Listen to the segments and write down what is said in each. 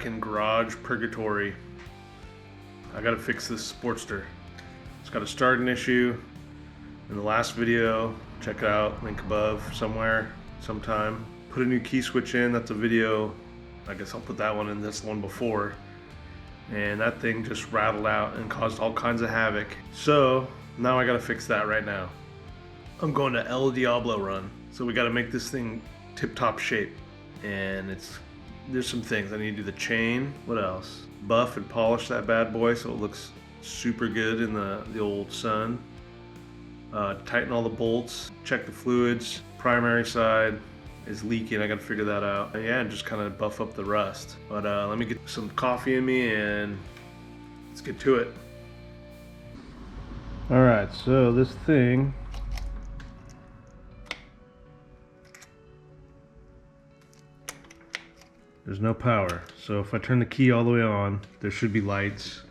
back in garage purgatory. I gotta fix this Sportster. It's got a starting issue. In the last video, check it out, link above somewhere, sometime. Put a new key switch in, that's a video. I guess I'll put that one in, this one before. And that thing just rattled out and caused all kinds of havoc. So now I gotta fix that right now. I'm going to El Diablo run. So we gotta make this thing tip-top shape. And there's some things. I need to do the chain. What else? Buff and polish that bad boy so it looks super good in the old sun. Tighten all the bolts, check the fluids. Primary side is leaking, I gotta figure that out. Yeah, and just kind of buff up the rust. But let me get some coffee in me and let's get to it. All right, so this thing, there's no power. So if I turn the key all the way on, there should be lights.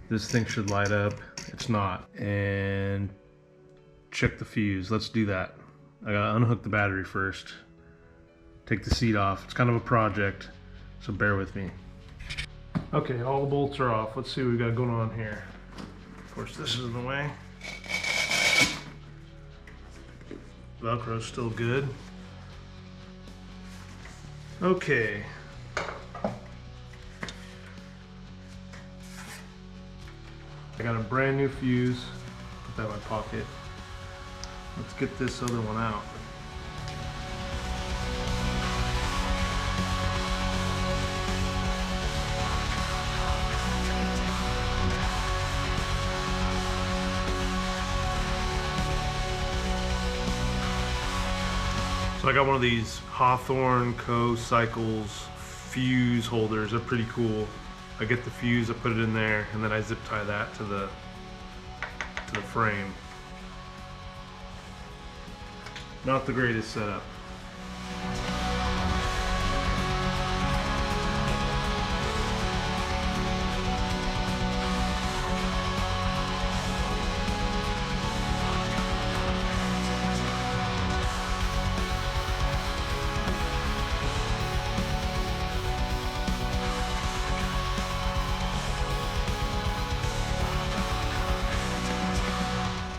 This thing should light up. It's not. And check the fuse. Let's do that. I gotta unhook the battery first. Take the seat off. It's kind of a project, so bear with me. Okay, all the bolts are off. Let's see what we got going on here. Of course, this is in the way. Velcro's still good. Okay. I got a brand new fuse. Put that in my pocket. Let's get this other one out. So I got one of these Hawthorne Co. Cycles fuse holders. They're pretty cool. I get the fuse, I put it in there, and then I zip tie that to the frame. Not the greatest setup.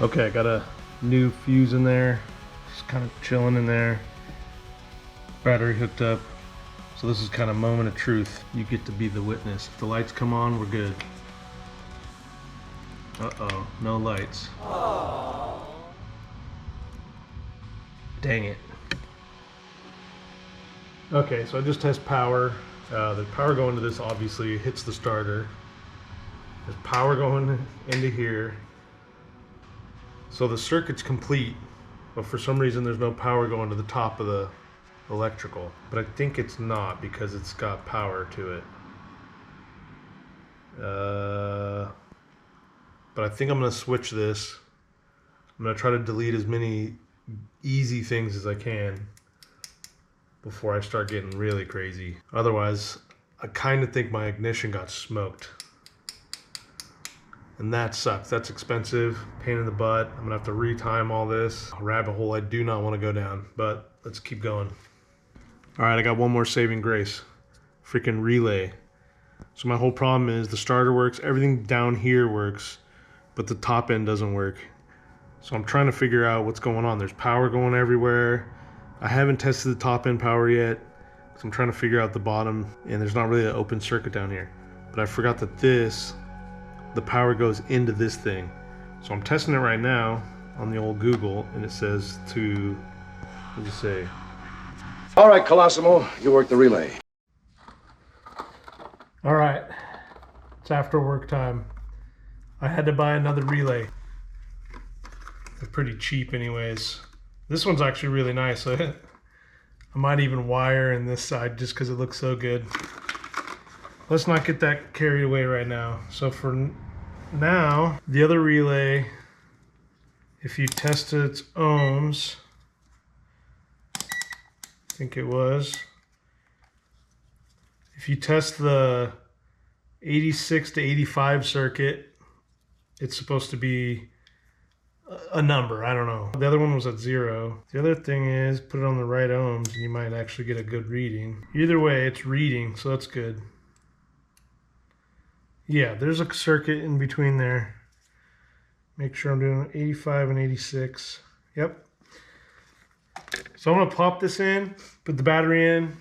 Okay, I got a new fuse in there, just kind of chilling in there. Battery hooked up. So this is kind of moment of truth. You get to be the witness. If the lights come on, we're good. Uh-oh, no lights. Aww. Dang it. Okay, so I just test power. The power going to this obviously hits the starter. There's power going into here. So the circuit's complete, but for some reason there's no power going to the top of the electrical. But I think it's not because it's got power to it. But I think I'm gonna switch this. I'm gonna try to delete as many easy things as I can before I start getting really crazy. Otherwise, I kind of think my ignition got smoked. And that sucks. That's expensive, pain in the butt. I'm gonna have to retime all this. A rabbit hole I do not want to go down, but let's keep going. All right, I got one more saving grace. Freaking relay. So my whole problem is the starter works, everything down here works, but the top end doesn't work. So I'm trying to figure out what's going on. There's power going everywhere. I haven't tested the top end power yet, because I'm trying to figure out the bottom, and there's not really an open circuit down here. But I forgot that the power goes into this thing. So I'm testing it right now on the old Google, and it says to, what does it say? All right, Colosimo, you work the relay. All right, it's after work time. I had to buy another relay. They're pretty cheap anyways. This one's actually really nice. I might even wire in this side just because it looks so good. Let's not get that carried away right now. So for now, the other relay, if you test its ohms, I think it was, if you test the 86 to 85 circuit, it's supposed to be a number. I don't know. The other one was at 0. The other thing is put it on the right ohms and you might actually get a good reading. Either way, it's reading, so that's good. Yeah, there's a circuit in between there. Make sure I'm doing 85 and 86. Yep. So I'm gonna pop this in, put the battery in,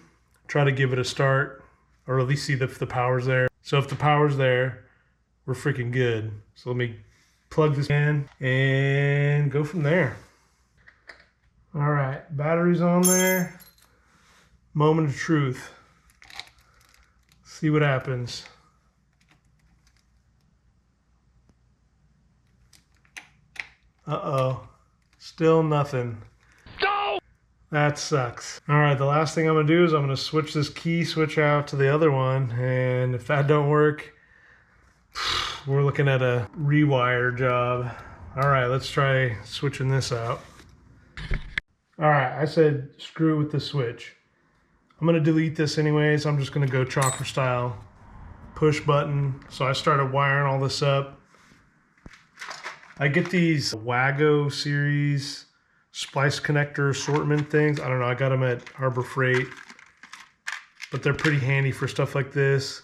try to give it a start, or at least see if the power's there. So if the power's there, we're freaking good. So let me plug this in and go from there. All right, battery's on there. Moment of truth. See what happens. Uh-oh, still nothing. No! That sucks. All right, the last thing I'm gonna do is I'm gonna switch this key switch out to the other one, and if that don't work, we're looking at a rewire job. All right, let's try switching this out. All right, I said screw with the switch. I'm gonna delete this anyways. I'm just gonna go chopper style, push button. So I started wiring all this up. I get these Wago series splice connector assortment things. I don't know, I got them at Harbor Freight, but they're pretty handy for stuff like this.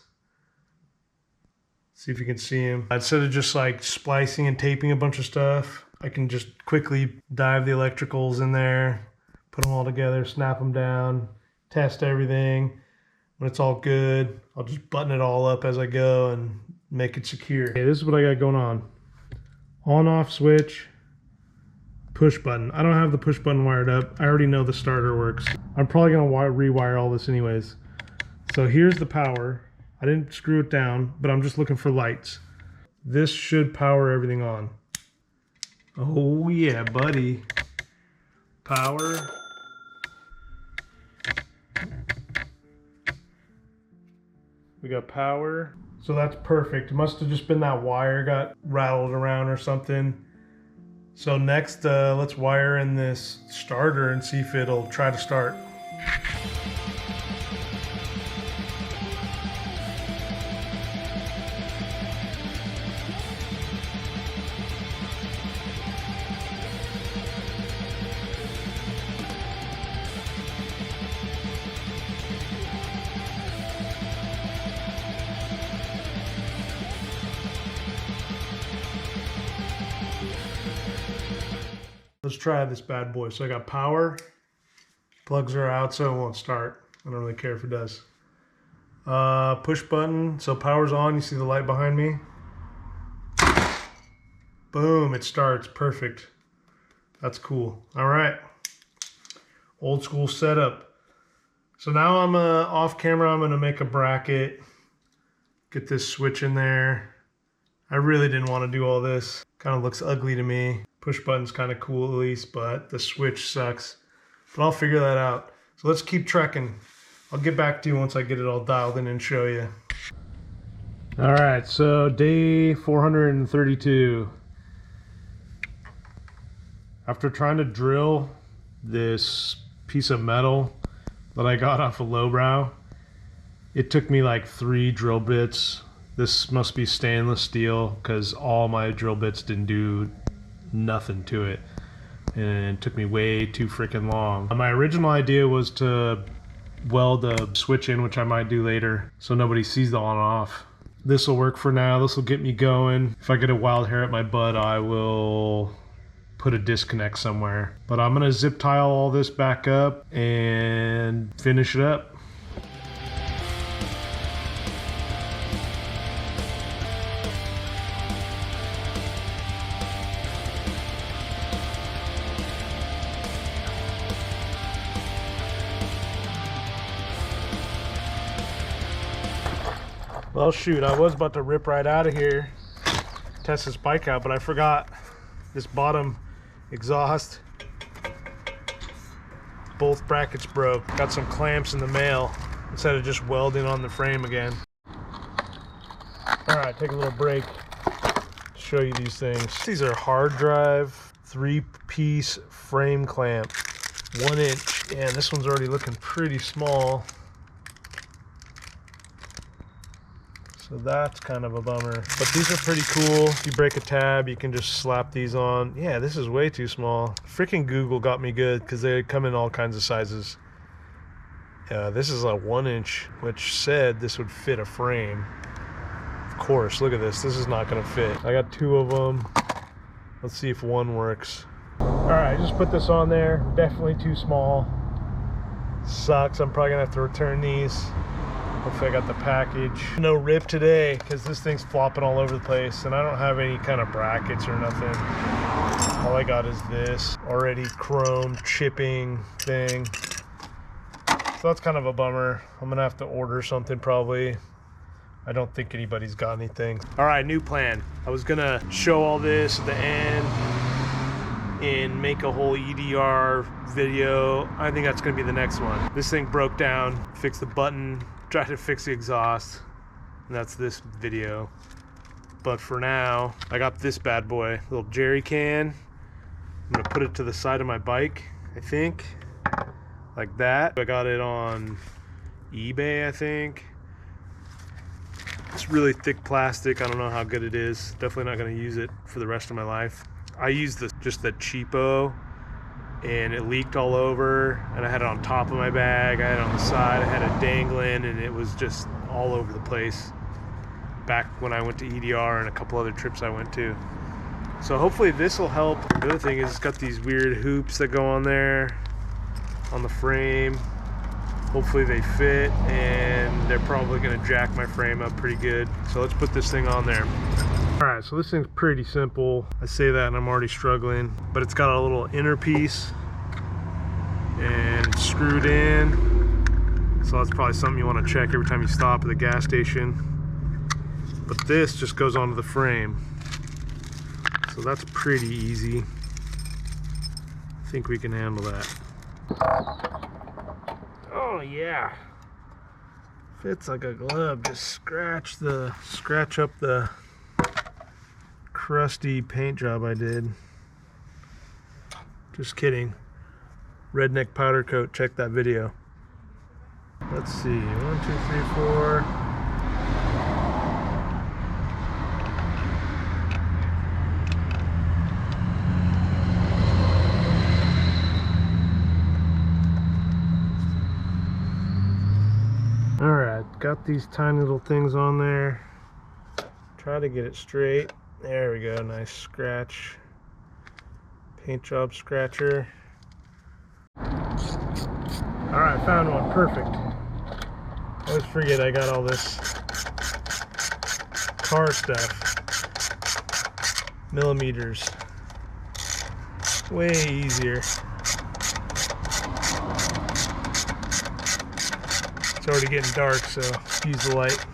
See if you can see them. Instead of just like splicing and taping a bunch of stuff, I can just quickly dive the electricals in there, put them all together, snap them down, test everything. When it's all good, I'll just button it all up as I go and make it secure. Okay, this is what I got going on. On-off switch, push button. I don't have the push button wired up. I already know the starter works. I'm probably gonna rewire all this anyways. So here's the power. I didn't screw it down, but I'm just looking for lights. This should power everything on. Oh yeah, buddy. Power. We got power. So that's perfect. It must have just been that wire got rattled around or something. So next, let's wire in this starter and see if it'll try to start. Let's try this bad boy. So I got power, plugs are out so it won't start. I don't really care if it does. Push button, so power's on, you see the light behind me? Boom, it starts, perfect. That's cool. All right, old school setup. So now I'm off camera, I'm gonna make a bracket, get this switch in there. I really didn't want to do all this. Kind of looks ugly to me. Push button's kind of cool at least, but the switch sucks. But I'll figure that out. So let's keep trekking. I'll get back to you once I get it all dialed in and show you. All right, so day 432. After trying to drill this piece of metal that I got off a lowbrow, it took me like 3 drill bits. This must be stainless steel because all my drill bits didn't do nothing to it, and it took me way too freaking long. My original idea was to weld a switch in, which I might do later so nobody sees the on and off. This will work for now. This will get me going. If I get a wild hair at my butt, I will put a disconnect somewhere, but I'm gonna zip tile all this back up and finish it up. Well, shoot, I was about to rip right out of here, test this bike out, but I forgot this bottom exhaust. Both brackets broke. Got some clamps in the mail instead of just welding on the frame again. All right, take a little break to show you these things. These are hard drive 3-piece frame clamp, 1 inch, and this one's already looking pretty small. So that's kind of a bummer. But these are pretty cool. If you break a tab, you can just slap these on. Yeah, this is way too small. Freaking Google got me good because they come in all kinds of sizes. This is a 1-inch, which said this would fit a frame. Of course, look at this. This is not going to fit. I got 2 of them. Let's see if one works. All right, just put this on there. Definitely too small. Sucks. I'm probably going to have to return these. Hopefully I got the package. No rip today because this thing's flopping all over the place and I don't have any kind of brackets or nothing. All I got is this already chrome chipping thing. So that's kind of a bummer. I'm gonna have to order something probably. I don't think anybody's got anything. All right, new plan. I was gonna show all this at the end and make a whole EDR video. I think that's gonna be the next one. This thing broke down, fix the button, try to fix the exhaust, and that's this video. But for now, I got this bad boy, little jerry can. I'm gonna put it to the side of my bike, I think, like that. I got it on eBay, I think. It's really thick plastic. I don't know how good it is. Definitely not gonna use it for the rest of my life. I used just the cheapo and it leaked all over, and I had it on top of my bag, I had it on the side, I had it dangling, and it was just all over the place back when I went to EDR and a couple other trips I went to. So hopefully this will help. The other thing is it's got these weird hoops that go on there on the frame. Hopefully they fit, and they're probably gonna jack my frame up pretty good. So let's put this thing on there. All right, so this thing's pretty simple. I say that and I'm already struggling, but it's got a little inner piece and it's screwed in. So that's probably something you want to check every time you stop at the gas station. But this just goes onto the frame. So that's pretty easy. I think we can handle that. Oh yeah. Fits like a glove. Just scratch up the crusty paint job I did. Just kidding. Redneck powder coat, check that video. Let's see, 1, 2, 3, 4. All right, got these tiny little things on there. Try to get it straight. There we go, nice scratch. Paint job scratcher. All right, found one, perfect. I always forget I got all this car stuff. Millimeters. Way easier. It's already getting dark, so excuse the light.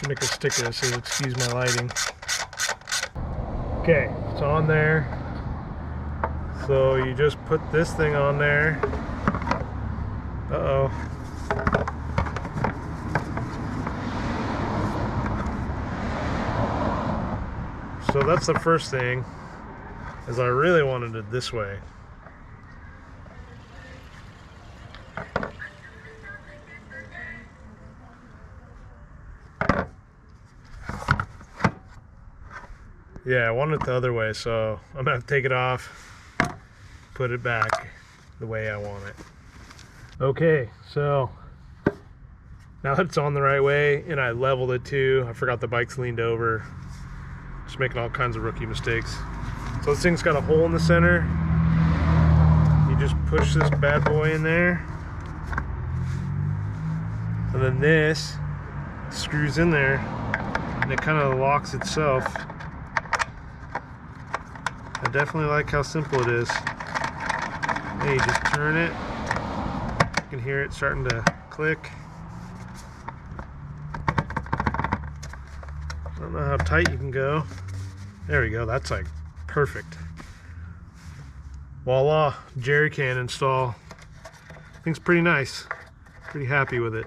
Make a sticker that says excuse my lighting. Okay, it's on there. So you just put this thing on there. Uh-oh. So that's the first thing, is I really wanted it this way. Yeah, I want it the other way, so I'm gonna take it off, put it back the way I want it. Okay, so now that it's on the right way, and I leveled it too, I forgot the bike's leaned over. Just making all kinds of rookie mistakes. So this thing's got a hole in the center. You just push this bad boy in there. And then this screws in there, and it kind of locks itself. I definitely like how simple it is. Hey, you just turn it. You can hear it starting to click. I don't know how tight you can go. There we go, that's like perfect. Voila, jerry can install. Thing's pretty nice. Pretty happy with it.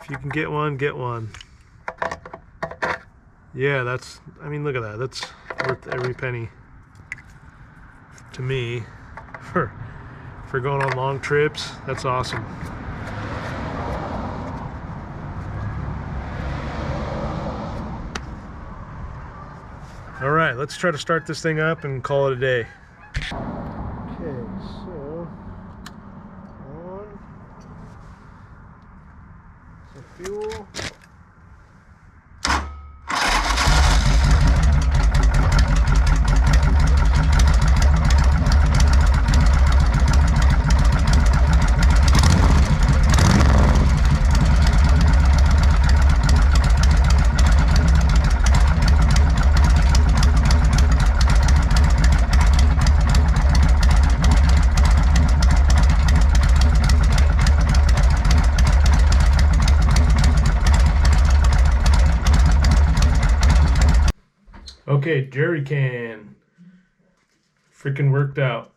If you can get one, get one. Yeah, that's, I mean, look at that. That's worth every penny to me for going on long trips. That's awesome. All right, let's try to start this thing up and call it a day. Okay, so on some fuel. Okay, jerry can. Freaking worked out.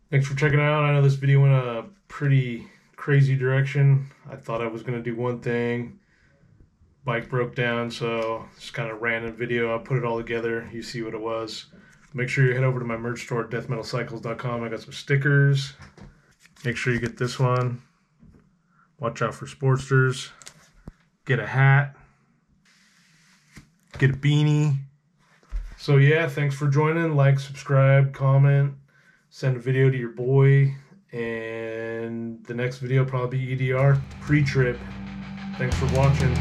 Thanks for checking it out. I know this video went a pretty crazy direction. I thought I was going to do one thing. Bike broke down, so it's kind of random video. I put it all together. You see what it was. Make sure you head over to my merch store at deathmetalcycles.com. I got some stickers. Make sure you get this one. Watch out for Sportsters. Get a hat. Get a beanie. So yeah, thanks for joining. Like, subscribe, comment, send a video to your boy, and the next video will probably be EDR pre-trip. Thanks for watching.